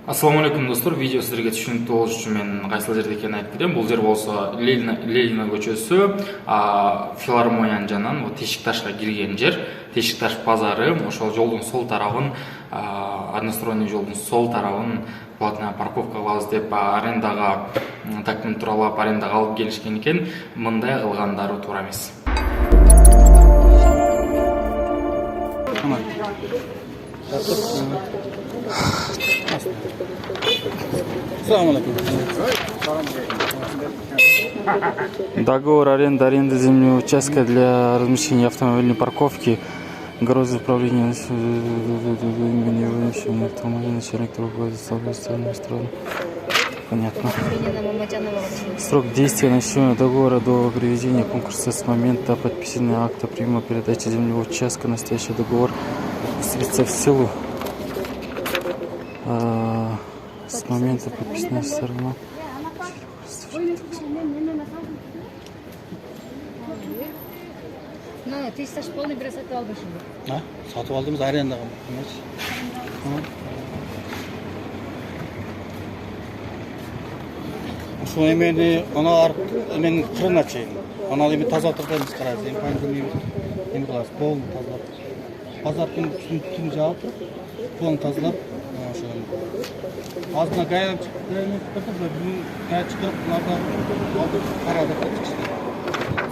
Ассаламу алейкум достор, видео сіздерге түшүнүктүү болуш үчүн мен кайсыл жерде экенин айтып берем. Бул жер болсо Ленина көчөсү, филармонияның жанынан Тешик-Ташка кирген жер. Тешик-Таш базары, ошол жолдун сол тарабын, одностроенный жолдун сол тарабын платная парковка кылабыз деп арендага документ туралап арендага алып келишкен экен. Мындай кылгандары туура эмес. Договор аренды земельного участка для размещения автомобильной парковки. Грозы управления начальник стороны. Понятно. Срок действия начала договора до приведения конкурса с момента подписания акта приема передачи земельного участка. Настоящий договор вступится в силу с момента подписания сторона. Ты стаж полный бросать албашын. Сатып алдымыз арендаға. Ошо эмени ана эмен кырына чейин. Ана эми тазартырдымыз карайбыз. Эми пандемия эми кылабыз. Полный тазалап. Базардын түн жаап, полный тазалап, ошо. Азына гайып чыктырдык, гайып чыгып, алды карадык.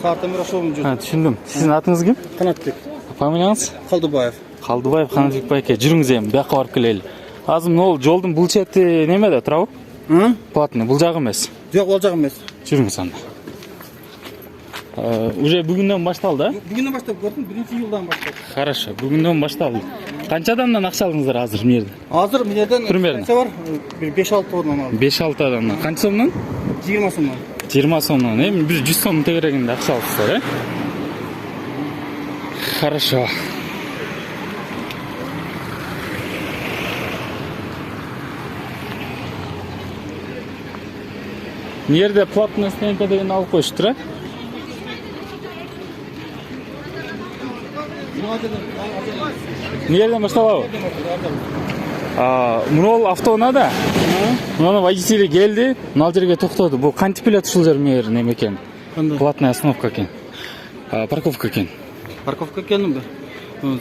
Саатымыр ошону жүрүп. Түшүндүм. Сиздин атыңыз ким? Канатбек. Фамилияңыз? Калдыбаев. Калдыбаев Канатбек байке. Жүрүңүз эми бияка барып келели. Азыр могул жолдун бул чети немеде турабы? Платный, бул жагы эмес. Жок, ол жагы эмес. Жүрүңүз анда. Уже бүгүндөн башталды, да? Бүгүндөн баштап көрдүм, 1-июлдан баштап. Хорошо, бүгүндөн башталды. Канча адамдан акча алдыңыздар азыр мына жерде? Азыр мына жерден канча бар? 5-6 тоннан алдым. 5-6 адамдан. Канча сомдон? 20 сомдон. 20 сомдон. Эми бир 100 сомдун тегерегинде акча алыпсыздар, Хорошо. Мына жерде платный стоянка дегенди алып коюштур, Мына жерден башталабы? Мына автоунаа да. Мына водители келди, мына жерге токтоду. Бул кантип эле ушул жер мээр неме экен? Платная остановка экен. Парковка экен. Парковка экенби?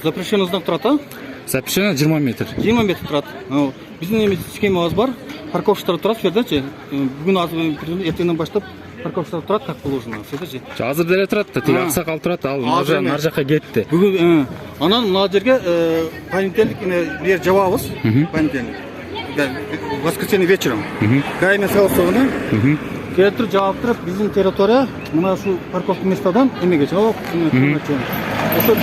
Запрещенный знак турат, а? Запрещено 20 метр. 20 метр турат. Биздин эми схемабыз бар. Парковщиктер турат су жердечи. Бүгүн азыр эртеңден баштап парковщиктер турат, как положено. Сетечи. Азыр деле турат да, тиги аксакал турат, ал нар жакка кетти. Бүгүн анан мына жерге понедельник бер жабабыз. Понедельник. Воскресенье вечером. Гаймен согласовано. Келтирип жаап туруп, биздин территория мына ушу парковка местадан эмеге жаап, ошо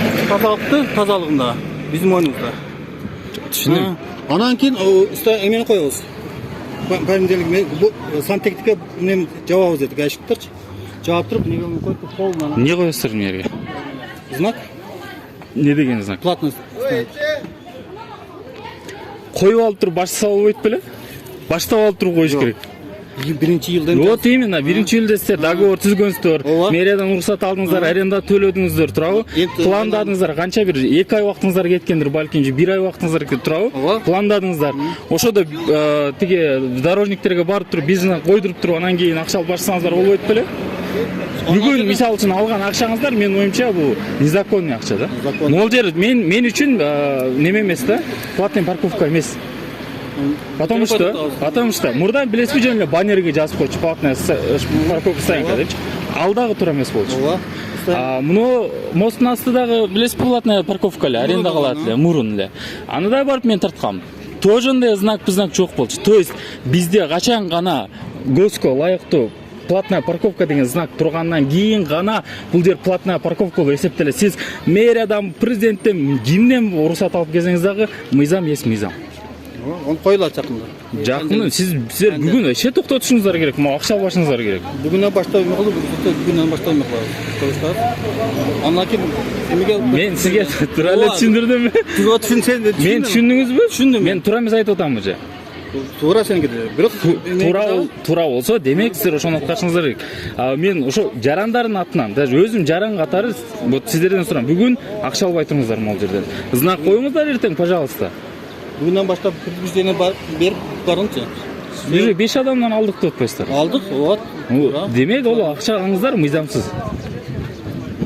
тазалыгында биздин мойнубузда. Түшүндүм. Анан кийин эмени коебуз. Понедельник сантехника менен жабабыз деди гайшиктерчи. Жаап туруп, неге коюп полный. Эмне коесуз мына жерге? Знак? Не деген знак? Платный. Коюп алып туруп баштаса болбойт беле? Баштап алып туруп коюш керек. 1-июлдан. Вот именно, 1-июлда сиздер договор түзгөнсүздөр, мэриядан уруксат алдыңыздар, аренда төлөдүңүздөр, туурабы? Пландадыңыздар, канча бир 2 ай убактыңыздар кеткендир, балким 1 ай убактыңыздар кетти, туурабы? Пландадыңыздар. Ошодо тиги дорожниктерге барып туруп, бизнес койдуруп туруп, анан кийин акча алып башсаңыздар болбойт беле? Бүгүн мисалы үчүн алган акчаңыздар менин оюмча бул незаконный акча да. Могул жер мен үчүн неме эмес да, платный парковка эмес. Потому что мурда билесизби жөн эле баннерге жазып койчу платная парковка стоянка депчи. Ал дагы туура эмес болчу. Муну мосттун астыдагы билесизби платная парковка эле, аренда кылат эле, мурун эле. Аны да барып мен тарткам. Тоже андай знак жок болчу. То есть бизде качан гана госко лайыктуу платная парковка деген знак тургандан кийин гана бул жер платная парковка болуп эсептелет. Сиз мэриядан, президенттен, кимден уруксат алып келсеңиз дагы мыйзам эс мыйзам. Он коюлат жакында. Жакын, сиздер бүгүн эше токтотушуңуздар керек, акча албашыңыздар керек. Бүгүнөн баштап эме кылып, бүгүнөн баштап эме кылабыз. Андан кийин эмеге мен сизге туура эле түшүндүрдүмбү? Туура түшүнсөң, мен түшүндүңүзбү? Түшүндүм. Мен туура эмес айтып атамбы же? Туура сеники де. Бирок туура болсо, демек сиздер ошону аткарышыңыздар керек. Мен ошо жарандардын атынан, даже өзүм жаран катары вот сиздерден сурайм. Бүгүн акча албай туруңуздар могул жерден. Знак коюңуздар эртең, пожалуйста. Бүгүндөн баштап предупреждение берип барыңчы. Уже 5 адамдан алдык деп атпайсыздар. Алдык, вот. Демек ол акча алыңыздар мыйзамсыз.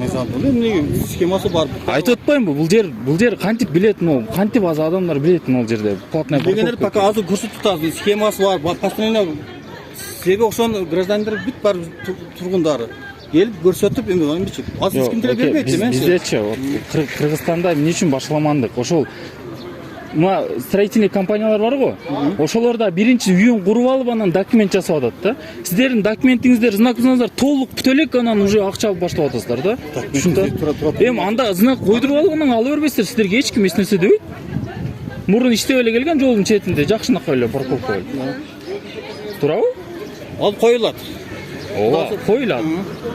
Эмне схемасы бар. Айтып атпаймынбы, бул жер кантип билет, кантип аз адамдар билет ал жерде. Платная Дегендер парковка. пока азыр көрсөтүп атабыз, схемасы бар. Постоянно себеби ошон граждандар бүт бар тургундары. Келип көрсөтүп эмнечи? Аз эч ким деле бербейт эми. Биздечи Кыргызстанда эмне үчүн башаламандык? Ошол мына строительный компаниялар барго, ошолорда биринчи үйүн куруп алып анан документ жасап атат да. Сиздердин документиңиздер, знак зназдар толук бүтө элек, анан уже акча алып баштап атасыздар да. Ушунда. Эми анда знак койдуруп алып анан ала бербейсиздер, сиздерге эч ким эч нерсе дебейт. Мурун иштеп эле келген жолдун четинде жакшынакай эле парковка бар. Туурабы? Ал коюлат. Ооба, коюлат.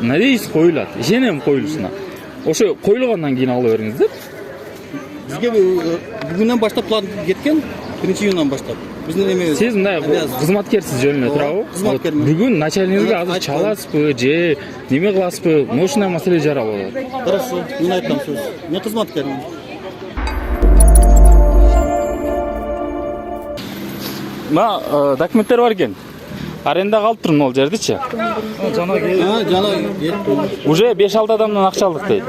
Надеюсь, коюлат. Ишенем коюлушуна. Ошо коюлгандан кийин ала бериңиздер. Бизге бүгүндөн баштап план кеткен, 1-июндан баштап. Биздин эме Сиз мындай кызматкерсиз жөнүнө, туурабы? Кызматкермин. Бүгүн начальнигиңизге азыр чаласызбы же неме кыласызбы? Ушундай маселе жаралып атат. Хорошо, мен айтам сөз. Мен кызматкермин. Мына документтер бар экен. Арендага алып турмун ал жердичи. Жана келип. Уже 5-6 адамдан акча алдык дейт.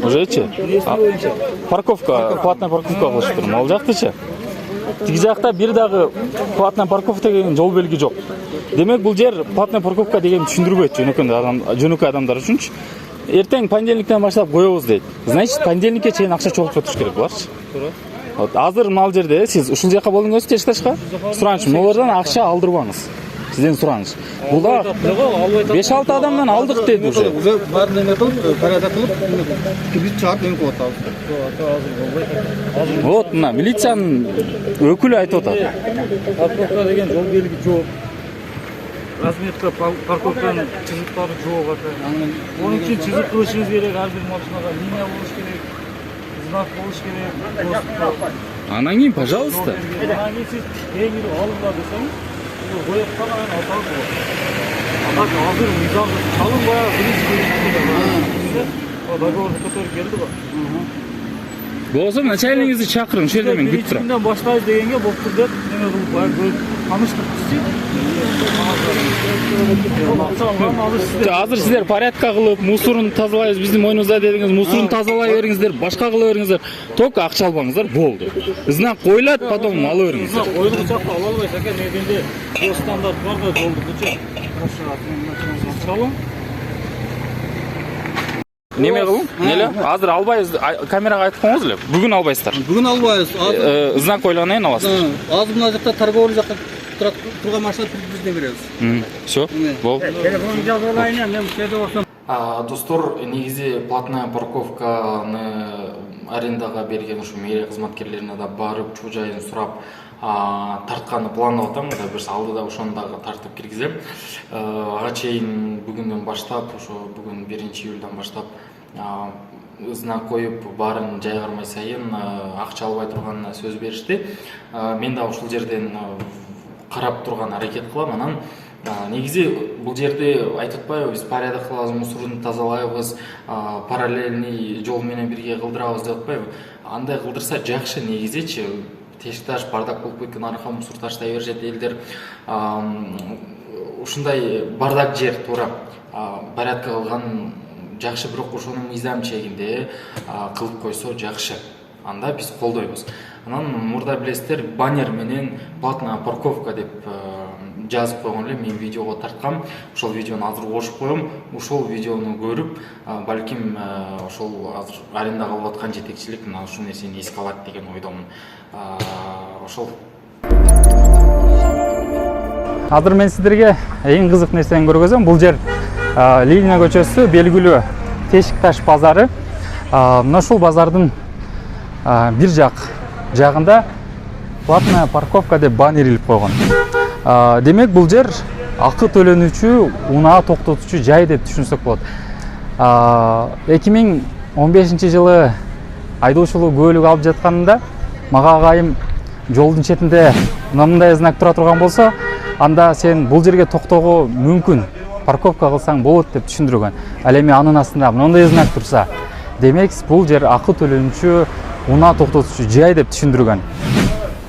Ужечи? Парковка, платная парковка кылышып турмун. Ал жактычы? Тиги жакта бир дагы платная парковка деген жол белги жок. Демек бул жер платная парковка деген түшүндүрбөйт жөнөкөй адамдар үчүнчү. Эртең понедельниктен баштап коебуз дейт. Значит, понедельникке чейин акча чогултуп туруш керек буларчы. Вот азыр мына жерде сиз ушул жака болуңуз тешташка сураныч, могулардан акча алдырбаңыз. Сизден сураныч. Булда 5-6 адамдан алдык дейт уже. Уже баарын эме кылып, порядок кылып, бир чаап эме кылып атабыз. Вот мына милициянын өкүлү айтып атат. Парковка деген жол белги жок. Разметка парковканын чызыктары жок ата. Onun için çizik kılışınız gerek, her bir машинага линия болуш керек, знак болуш керек. Анан кийин, пожалуйста. Анан кийин сиз эгер алыңдар десеңиз, коюп калган атаңыз болот. Анан азыр мыйзамды чалын баягы биринчи көйгөйдө. Договорду көтөрүп келди го. Болсо начальнигиңизди чакырың, ошол жерде мен күтүп турам. Биринчиден баштайбыз дегенге болуптур деп неме кылып баягы таныштык бизчи. Азыр сиздер порядка кылып, мусорун тазалайбыз, биздин мойнубузда дедиңиз, мусорун тазалай бериңиздер, башка кыла бериңиздер. Только акча албаңыздар, болду. Знак коюлат, потом ала бериңиздер. Коюлган жакта ала албайсыз экен, негенде бул стандарт бар да жолдукчу. Машинаны Неме кылың? Эле? Азыр албайбыз, камерага айтып коюңуз эле. Бүгүн албайсыздар. Бүгүн албайбыз. Знак коюлгандан кийин аласыздар. Азыр мына жакта торговый жакта турган машина предупреждение беребиз. Всё, болду. телефон жазгалайын, мен жерде болсом. Достор, негизи платная парковканы арендага берген ушу мэрия кызматкерлерине да барып, чуу жайын сурап, тартканды пландап атам, да бир алдыда ошону дагы тартып киргизем. Ага чейин бүгүндөн баштап, ошо бүгүн 1-июлдан баштап знак коюп, баарын жайгармай сайын акча албай турганына сөз беришти. Мен да ушул жерден карап турган аракет кылам. Анан негизи бул жерде айтып атпайбы, биз порядок кылабыз, мусорун тазалайбыз, параллельный жол менен бирге кылдырабыз деп атпайбы. Андай кылдырса жакшы негизичи. Тешташ бардак болуп кеткен арка мусор таштай беришет элдер. Ушундай бардак жер туура порядка кылган жакшы, бирок ошонун мыйзам чегинде кылып койсо жакшы. Анда биз колдойбуз. Анан мурда билесиздер, баннер менен платная парковка деп жазып койгон эле, мен видеого тарткам. Ошол видеону азыр кошуп коем. Ошол видеону көрүп, балким ошол азыр арендага алып аткан жетекчилик мына ушул нерсени эске алат деген ойдомун. Ошол. Азыр мен сиздерге эң кызык нерсени көргөзөм. Бул жер Ленина көчөсү, белгилүү Тешикташ базары. Мына ушул базардын бир жагында платная парковка деп баннер илип койгон. Демек бул жер акы төлөнүүчү, унаа токтотуучу жай деп түшүнсөк болот. 2015-жылы айдоочулук күбөлүк алып жатканында мага агайым жолдун четинде мындай знак тура турган болсо, анда сен бул жерге токтоого мүмкүн, парковка кылсаң болот деп түшүндүргөн. Ал эми анын астында мындай знак турса, демек бул жер акы төлөнүүчү, унаа токтотуучу жай деп түшүндүргөн.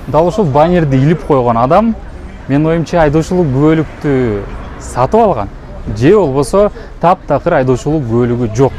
дал ушул баннерди илип койгон адам менин оюмча айдоочулук күбөлүктү сатып алган же болбосо таптакыр айдоочулук күбөлүгү жок.